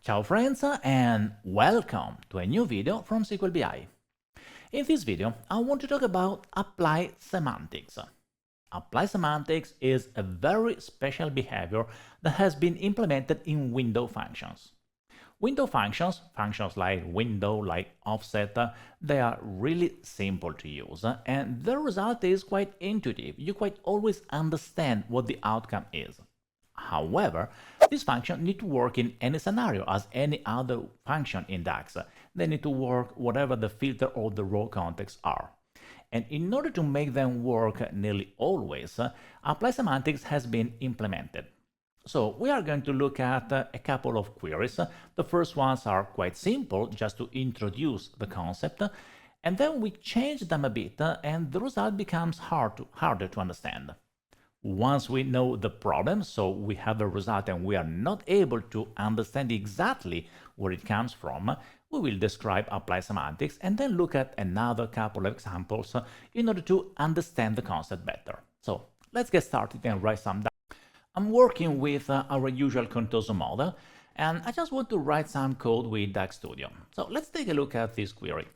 Ciao friends and welcome to a new video from SQL BI. In this video, I want to talk about apply semantics. Apply semantics is a very special behavior that has been implemented in window functions. Window functions, functions like window, like offset, they are really simple to use and the result is quite intuitive. You quite always understand what the outcome is. However, this function need to work in any scenario as any other function in DAX. They need to work whatever the filter or the row contexts are. And in order to make them work nearly always, apply semantics has been implemented. So we are going to look at a couple of queries. The first ones are quite simple, just to introduce the concept, and then we change them a bit and the result becomes harder to understand. Once we know the problem, so we have a result and we are not able to understand exactly where it comes from, we will describe apply semantics and then look at another couple of examples in order to understand the concept better. So let's get started and write some down. I'm working with our usual Contoso model, and I just want to write some code with DAX Studio. So let's take a look at this query.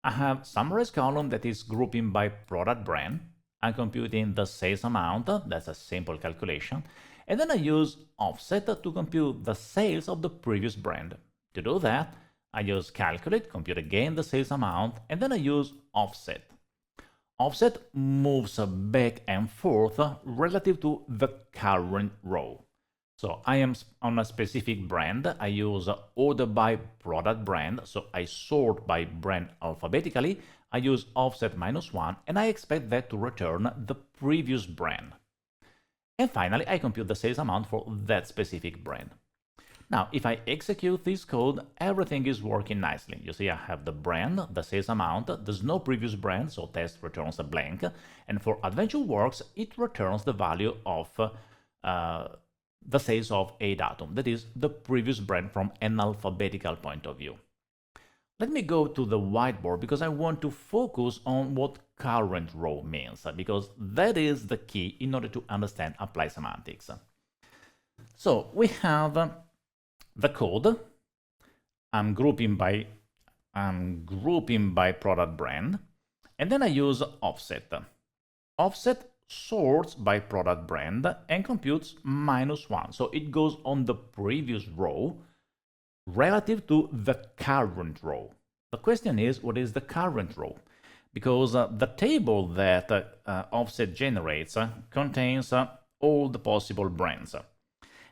I have summarized column that is grouping by product brand. I'm computing the sales amount, that's a simple calculation, and then I use offset to compute the sales of the previous brand. To do that, I use calculate, compute again the sales amount, and then I use offset. Offset moves back and forth relative to the current row. So I am on a specific brand, I use order by product brand, so I sort by brand alphabetically, I use offset -1, and I expect that to return the previous brand. And finally, I compute the sales amount for that specific brand. Now, if I execute this code, everything is working nicely. You see, I have the brand, the sales amount, there's no previous brand, so test returns a blank, and for Adventure Works, it returns the value of the sales of a datum, that is, the previous brand from an alphabetical point of view. Let me go to the whiteboard because I want to focus on what current row means, because that is the key in order to understand apply semantics. So we have the code. I'm grouping by product brand, and then I use offset. Offset sorts by product brand and computes -1, so it goes on the previous row relative to the current row. The question is, what is the current row? Because the table that offset generates contains all the possible brands.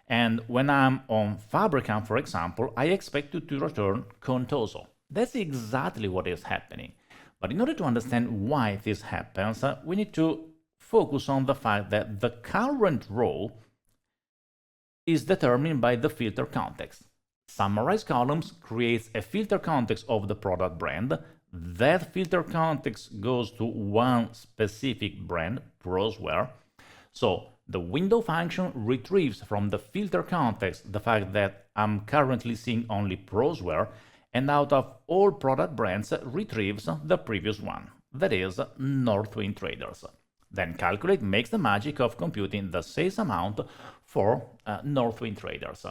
And when I'm on Fabricant, for example, I expect it to return Contoso. That's exactly what is happening. But in order to understand why this happens, we need to focus on the fact that the current row is determined by the filter context. Summarize columns creates a filter context of the product brand. That filter context goes to one specific brand, Prosware. So the window function retrieves from the filter context the fact that I'm currently seeing only Prosware, and out of all product brands retrieves the previous one, that is Northwind Traders. Then calculate makes the magic of computing the sales amount for Northwind Traders.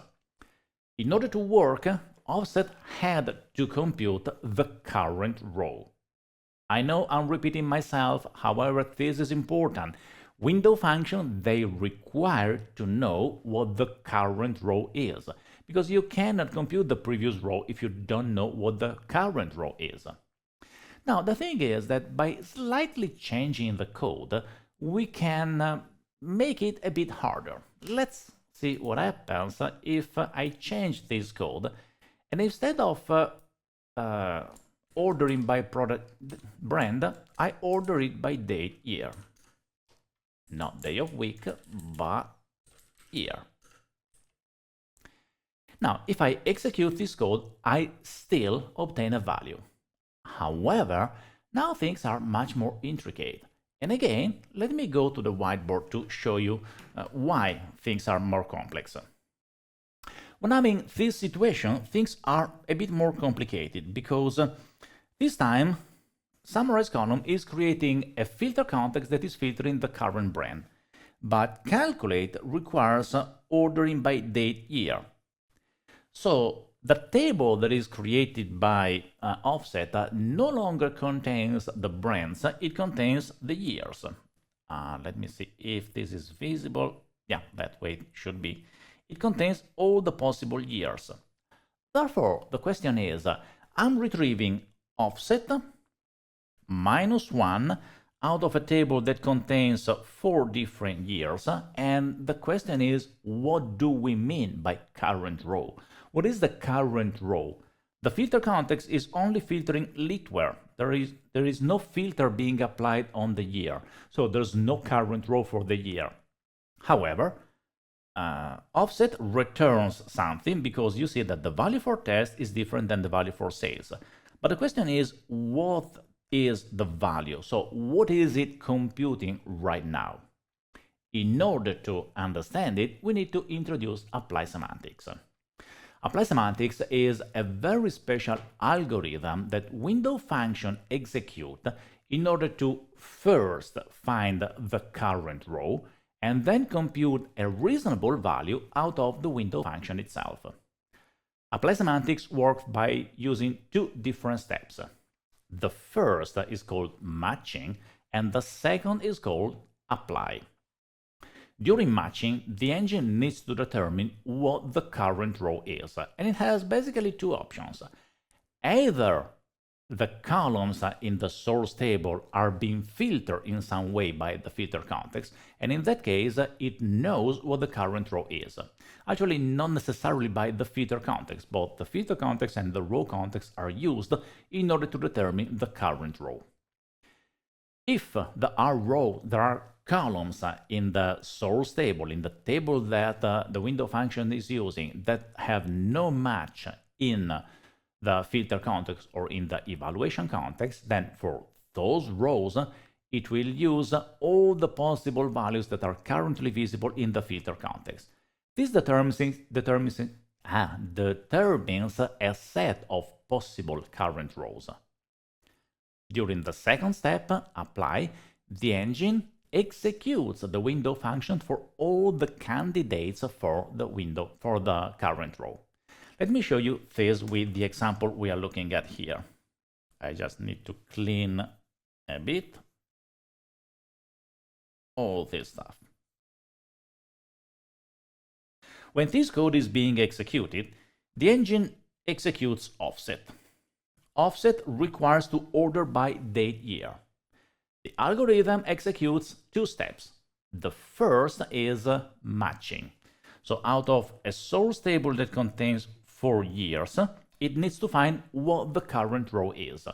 In order to work, offset had to compute the current row. I know I'm repeating myself, however, this is important. Window function, they require to know what the current row is, because you cannot compute the previous row if you don't know what the current row is. Now, the thing is that by slightly changing the code, we can make it a bit harder. Let's see what happens if I change this code, and instead of ordering by product brand, I order it by date year. Not day of week, but year. Now, if I execute this code, I still obtain a value. However, now things are much more intricate. And again, let me go to the whiteboard to show you why things are more complex. When I'm in this situation, things are a bit more complicated because this time Summarize column is creating a filter context that is filtering the current brand, but calculate requires ordering by date year. So the table that is created by offset no longer contains the brands, it contains the years. Let me see if this is visible. Yeah, that way it should be. It contains all the possible years. Therefore, the question is, I'm retrieving offset minus 1 out of a table that contains 4 different years, and the question is, what do we mean by current row? What is the current row? The filter context is only filtering litware. There is no filter being applied on the year, so there's no current row for the year. However, offset returns something because you see that the value for test is different than the value for sales. But the question is, what is the value? So what is it computing right now? In order to understand it, we need to introduce apply semantics. Apply semantics is a very special algorithm that window function execute in order to first find the current row and then compute a reasonable value out of the window function itself. Apply semantics works by using 2 different steps. The first is called matching and the second is called apply. During matching, the engine needs to determine what the current row is, and it has basically 2 options. Either the columns in the source table are being filtered in some way by the filter context, and in that case, it knows what the current row is. Actually, not necessarily by the filter context. Both the filter context and the row context are used in order to determine the current row. If there are columns in the source table, in the table that the window function is using, that have no match in the filter context or in the evaluation context, then for those rows, it will use all the possible values that are currently visible in the filter context. This determines a set of possible current rows. During the second step, apply, the engine executes the window function for all the candidates for the current row. Let me show you this with the example we are looking at here. I just need to clean a bit all this stuff. When this code is being executed, the engine executes offset. Offset requires to order by date year. The algorithm executes 2 steps. The first is matching. So out of a source table that contains 4 years, it needs to find what the current row is.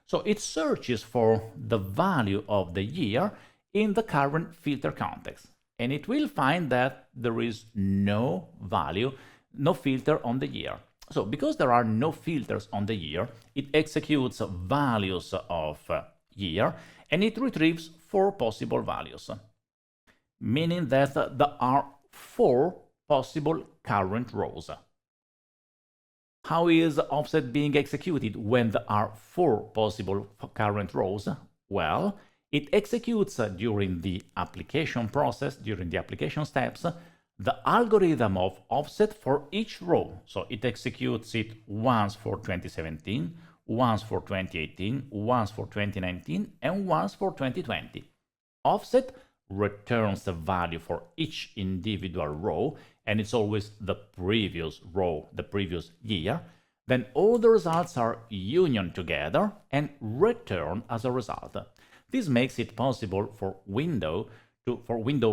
So it searches for the value of the year in the current filter context. And it will find that there is no value, no filter on the year. So because there are no filters on the year, it executes values of year and it retrieves 4 possible values, meaning that there are 4 possible current rows. How is offset being executed when there are 4 possible current rows? Well, it executes during the application process, during the application steps, the algorithm of offset for each row. So it executes it once for 2017, once for 2018, once for 2019, and once for 2020. Offset returns the value for each individual row, and it's always the previous row, the previous year. Then all the results are union together and return as a result. This makes it possible for window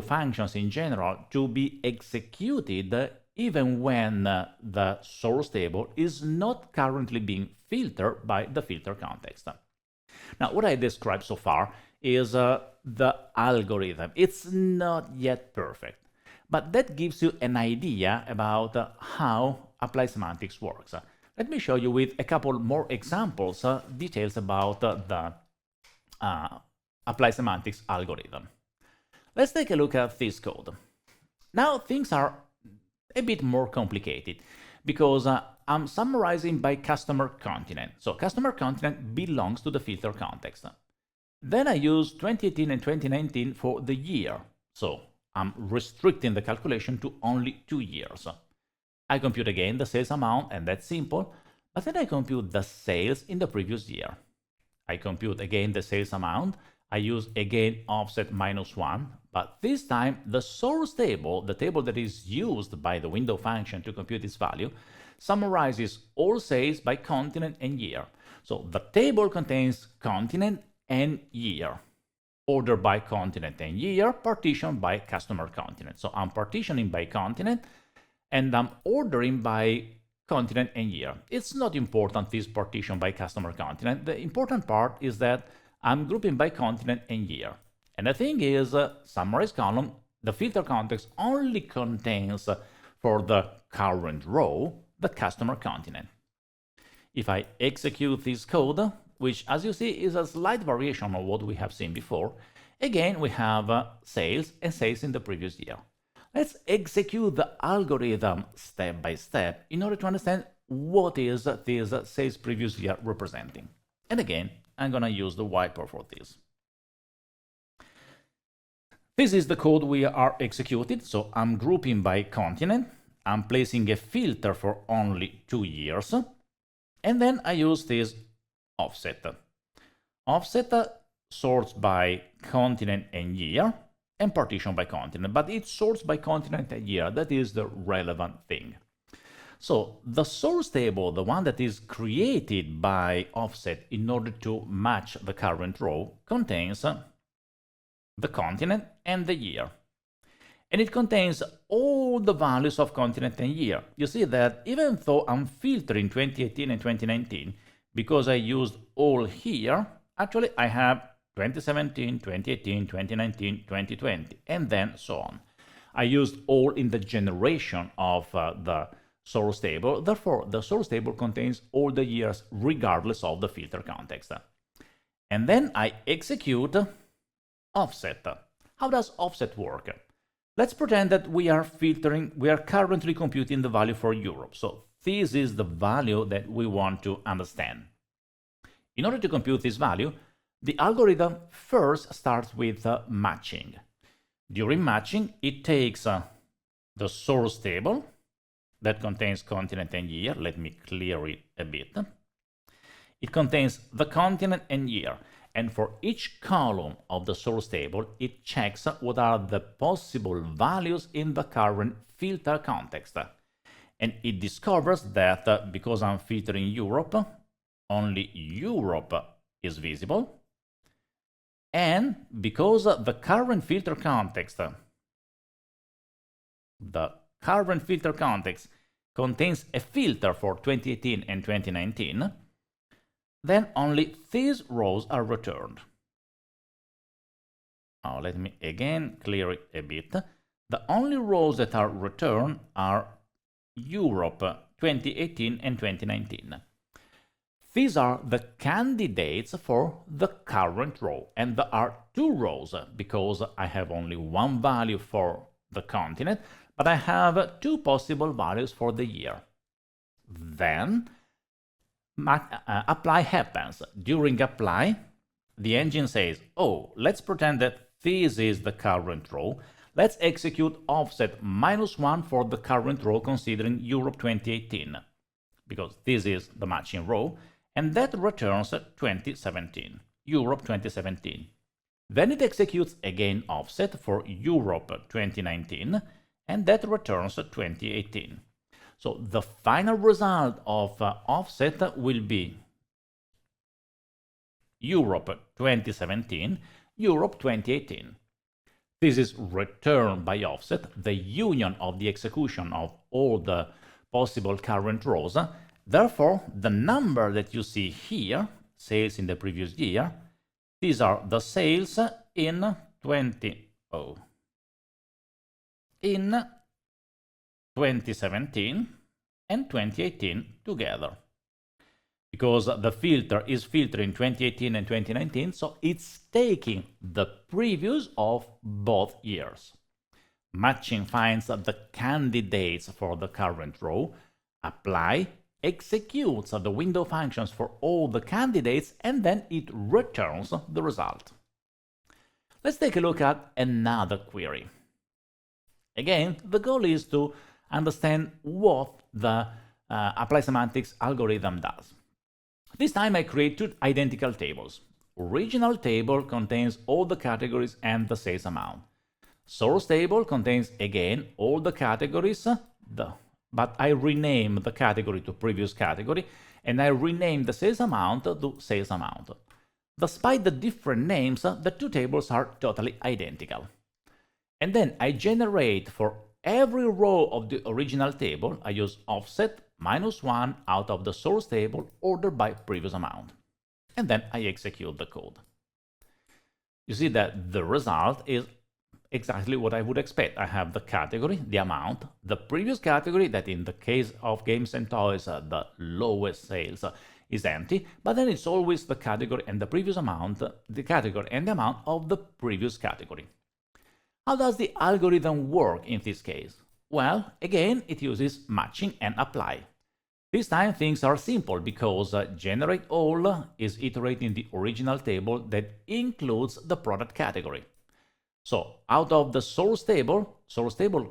functions in general to be executed even when the source table is not currently being filtered by the filter context. Now, what I described so far is the algorithm. It's not yet perfect, but that gives you an idea about how apply semantics works. Let me show you with a couple more examples, details about the apply semantics algorithm. Let's take a look at this code. Now things are a bit more complicated because I'm summarizing by customer continent. So customer continent belongs to the filter context. Then I use 2018 and 2019 for the year. So I'm restricting the calculation to only 2 years. I compute again the sales amount, and that's simple, but then I compute the sales in the previous year. I compute again the sales amount, I use again offset -1, but this time the source table, the table that is used by the window function to compute this value, summarizes all sales by continent and year. So the table contains continent and year, ordered by continent and year, partitioned by customer continent. So I'm partitioning by continent, and I'm ordering by continent and year. It's not important, this partition by customer continent. The important part is that I'm grouping by continent and year. And the thing is, summarize column, the filter context only contains for the current row, the customer continent. If I execute this code, which as you see is a slight variation of what we have seen before, again we have sales and sales in the previous year. Let's execute the algorithm step by step in order to understand what is this sales previous year representing. And again, I'm going to use the whiteboard for this. This is the code we are executing. So I'm grouping by continent. I'm placing a filter for only 2 years. And then I use this offset. Offset sorts by continent and year and partition by continent, but it sorts by continent and year. That is the relevant thing. So the source table, the one that is created by offset in order to match the current row, contains the continent and the year. And it contains all the values of continent and year. You see that even though I'm filtering 2018 and 2019, because I used all here, actually I have 2017, 2018, 2019, 2020, and then so on. I used all in the generation of the source table. Therefore, the source table contains all the years regardless of the filter context. And then I execute offset. How does offset work? Let's pretend that we are currently computing the value for Europe. So this is the value that we want to understand. In order to compute this value, the algorithm first starts with matching. During matching, it takes the source table that contains continent and year. Let me clear it a bit. It contains the continent and year. And for each column of the source table, it checks what are the possible values in the current filter context. And it discovers that because I'm filtering Europe, only Europe is visible. And because the current filter context contains a filter for 2018 and 2019, then only these rows are returned. Now let me again clear it a bit. The only rows that are returned are Europe 2018 and 2019. These are the candidates for the current row, and there are 2 rows because I have only one value for the continent, but I have 2 possible values for the year. Then apply happens. During apply, the engine says, oh, let's pretend that this is the current row. Let's execute offset -1 for the current row considering Europe 2018, because this is the matching row, and that returns 2017, Europe 2017. Then it executes again offset for Europe 2019, and that returns 2018. So the final result of offset will be Europe 2017, Europe 2018. This is returned by offset, the union of the execution of all the possible current rows. Therefore, the number that you see here, sales in the previous year, these are the sales in 2017 and 2018 together. Because the filter is filtering 2018 and 2019, so it's taking the previous of both years. Matching finds the candidates for the current row, apply, executes the window functions for all the candidates, and then it returns the result. Let's take a look at another query. Again, the goal is to understand what the apply semantics algorithm does. This time I create two identical tables. Original table contains all the categories and the sales amount. Source table contains again all the categories, but I rename the category to previous category, and I rename the sales amount to sales amount. Despite the different names, the two tables are totally identical. And then I generate for every row of the original table, I use offset -1 out of the source table ordered by previous amount. And then I execute the code. You see that the result is exactly what I would expect. I have the category, the amount, the previous category, that in the case of games and toys, the lowest sales is empty, but then it's always the category and the previous amount, the category and the amount of the previous category. How does the algorithm work in this case? Well, again, it uses matching and apply. This time things are simple because generate all is iterating the original table that includes the product category. So out of the source table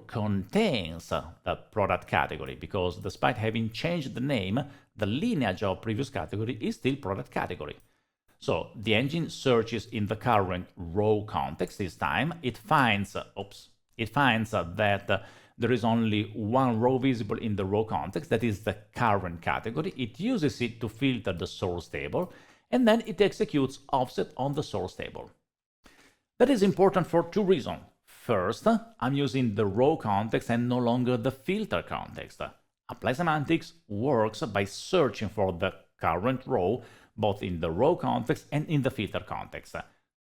contains the product category because despite having changed the name, the lineage of previous category is still product category. So the engine searches in the current row context this time. It finds that there is only one row visible in the row context, that is the current category. It uses it to filter the source table, and then it executes offset on the source table. That is important for two reasons. First, I'm using the row context and no longer the filter context. Apply semantics works by searching for the current row, both in the row context and in the filter context.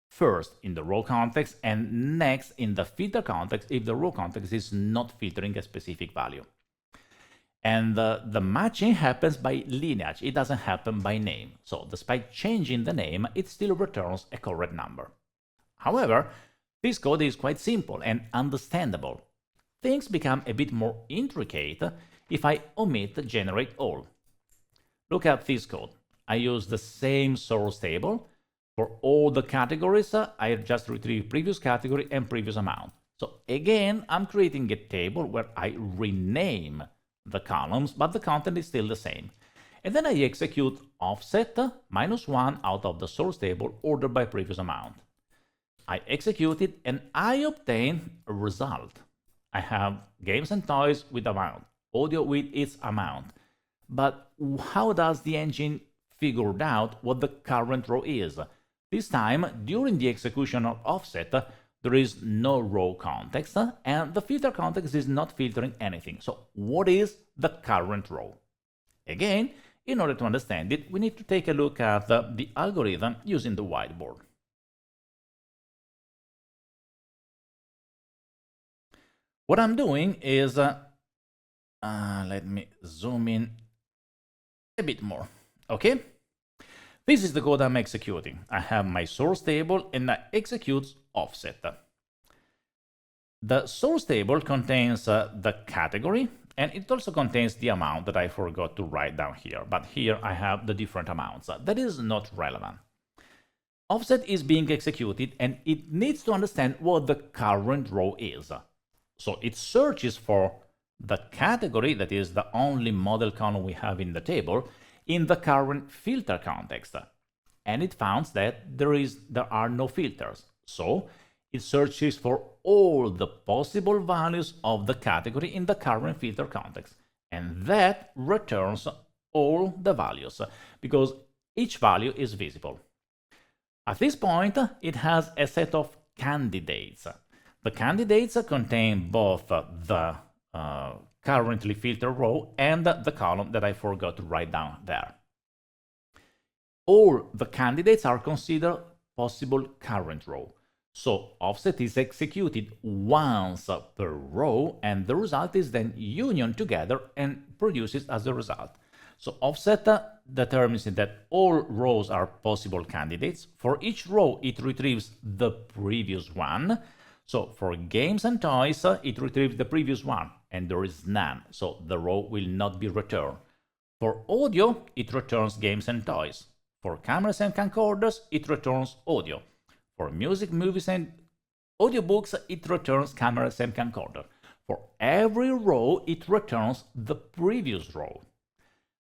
First in the row context and next in the filter context if the row context is not filtering a specific value. And the matching happens by lineage, it doesn't happen by name. So despite changing the name, it still returns a correct number. However, this code is quite simple and understandable. Things become a bit more intricate if I omit generate all. Look at this code. I use the same source table. For all the categories, I just retrieve previous category and previous amount. So again, I'm creating a table where I rename the columns, but the content is still the same. And then I execute offset -1 out of the source table ordered by previous amount. I execute it and I obtain a result. I have games and toys with amount, audio with its amount. But how does the engine figure out what the current row is? This time, during the execution of offset, there is no row context and the filter context is not filtering anything. So what is the current row? Again, in order to understand it, we need to take a look at the algorithm using the whiteboard. What I'm doing is, let me zoom in a bit more, okay? This is the code I'm executing. I have my source table and I execute offset. The source table contains the category and it also contains the amount that I forgot to write down here, but here I have the different amounts. That is not relevant. Offset is being executed and it needs to understand what the current row is. So it searches for the category, that is the only model column we have in the table, in the current filter context. And it finds that there are no filters. So it searches for all the possible values of the category in the current filter context. And that returns all the values, because each value is visible. At this point, it has a set of candidates. The candidates contain both the currently filtered row and the column that I forgot to write down there. All the candidates are considered possible current row. So offset is executed once per row and the result is then union together and produces as a result. So offset determines that all rows are possible candidates. For each row, it retrieves the previous one. So for games and toys, it retrieves the previous one, and there is none, so the row will not be returned. For audio, it returns games and toys. For cameras and camcorders, it returns audio. For music, movies, and audiobooks, it returns cameras and camcorder. For every row, it returns the previous row.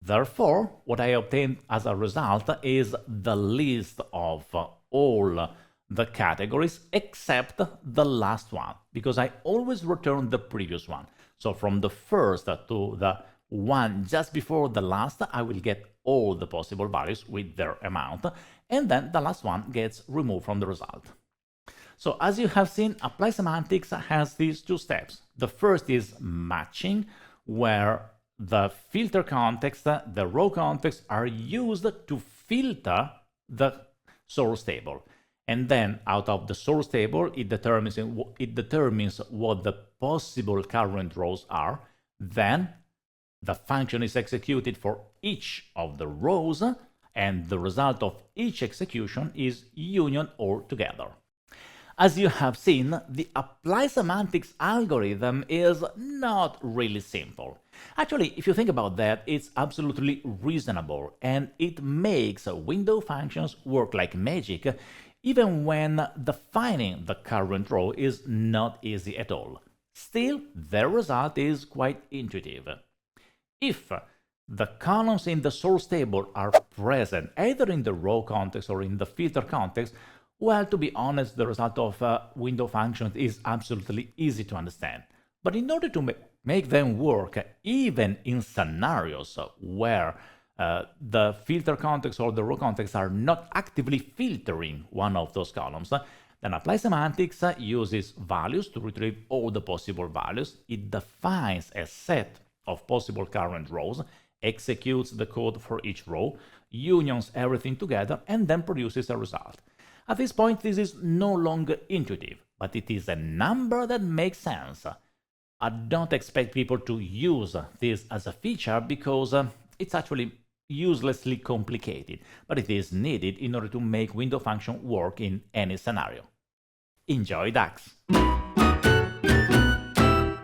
Therefore, what I obtained as a result is the list of all the categories except the last one, because I always return the previous one. So from the first to the one just before the last, I will get all the possible values with their amount, and then the last one gets removed from the result. So as you have seen, apply semantics has these two steps. The first is matching, where the filter context, the row context are used to filter the source table. And then out of the source table, it determines what the possible current rows are. Then the function is executed for each of the rows, and the result of each execution is union or together. As you have seen, the apply semantics algorithm is not really simple. Actually, if you think about that, it's absolutely reasonable, and it makes window functions work like magic, even when defining the current row is not easy at all. Still, the result is quite intuitive. If the columns in the source table are present either in the row context or in the filter context, well, to be honest, the result of window functions is absolutely easy to understand. But in order to make them work, even in scenarios where the filter context or the row context are not actively filtering one of those columns, then apply semantics uses values to retrieve all the possible values. It defines a set of possible current rows, executes the code for each row, unions everything together, and then produces a result. At this point, this is no longer intuitive, but it is a number that makes sense. I don't expect people to use this as a feature because it's actually uselessly complicated, but it is needed in order to make window function work in any scenario. Enjoy DAX!